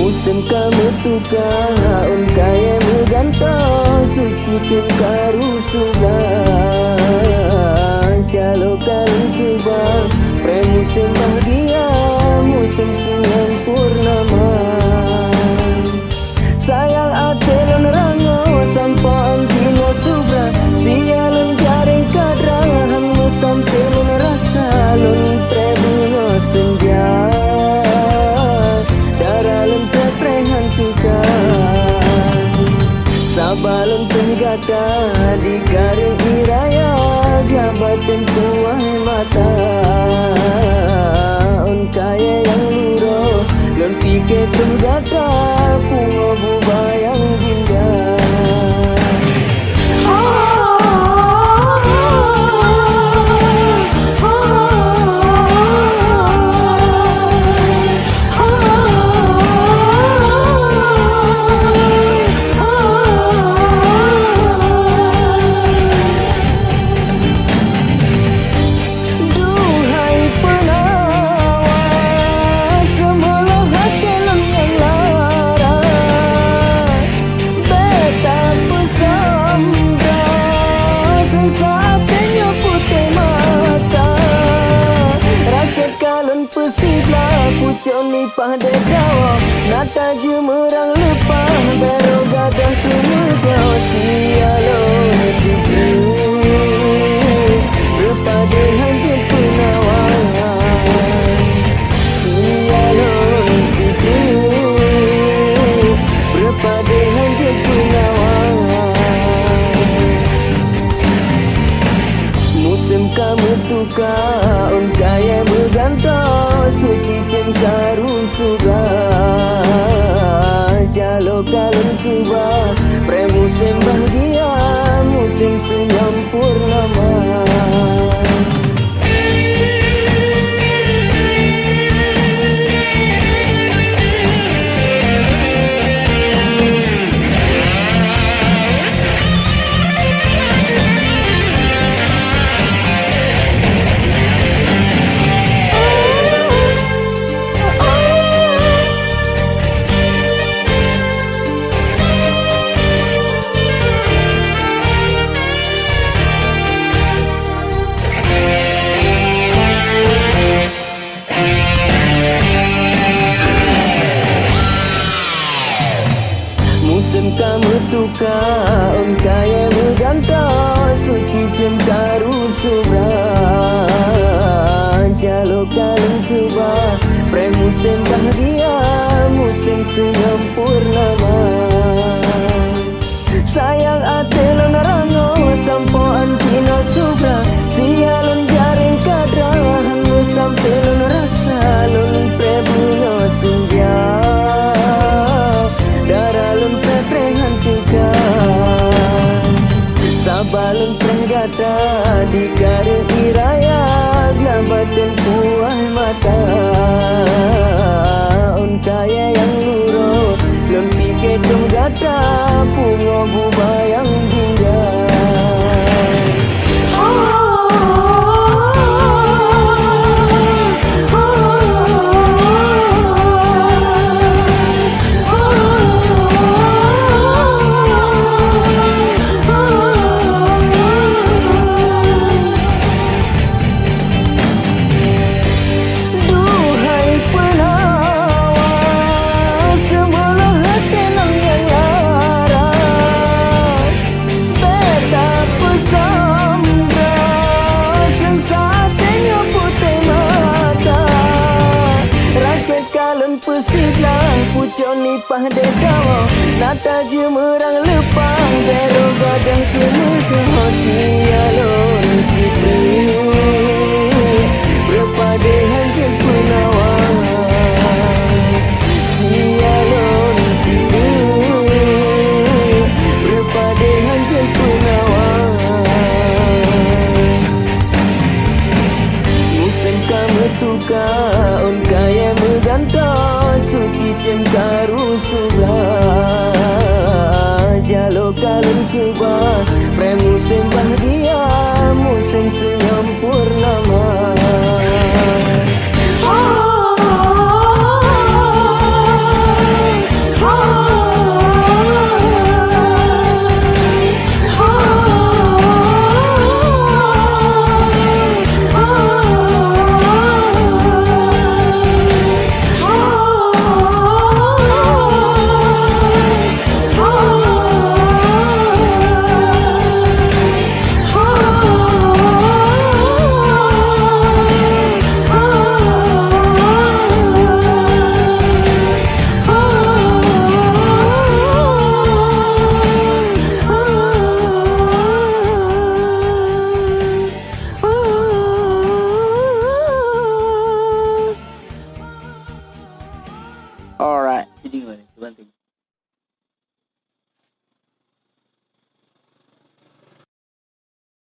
Musim kamu tukaun kaya mengganto suci tim karu suga jalo kali tiba pre-musim bahagia musim siang purnama sayang atelon rango sampaan dino subra sialan jaring kadrahan musamtelon rasa lon pre-bunga senja sabalon penggata di garing iraya jabatan tuai mata on kaya yang luro lon pikir penggata pungo bubayang dinda Joni pada dawa nata jumerang lepah bero gadah kemudah sialo siku berpada hanjir penawangan sialo siku berpada hanjir penawangan musim kamu tukar kaya berganto suci karu suga jalo kalon tiba pre-musim bahagia musim senyum purnama musim kamu tukar kaya berganto suci jem karu subra jalo kalung tiba pre-musim bahagia musim senyum purnama sayang atelon rango sampoan cina subra sialon jaring kadrahan musamtelon rasa lon pre-bunga senja daralun pre-prehan tukar sabalun penggata di garing iraya jabatan puan mata on kaya yang luro lon pikir penggata pungo bubayang dinda Joni pada dawa nata jumerang lepah bero gadah kemudah sialo siku Alright, jadi gimana? Coba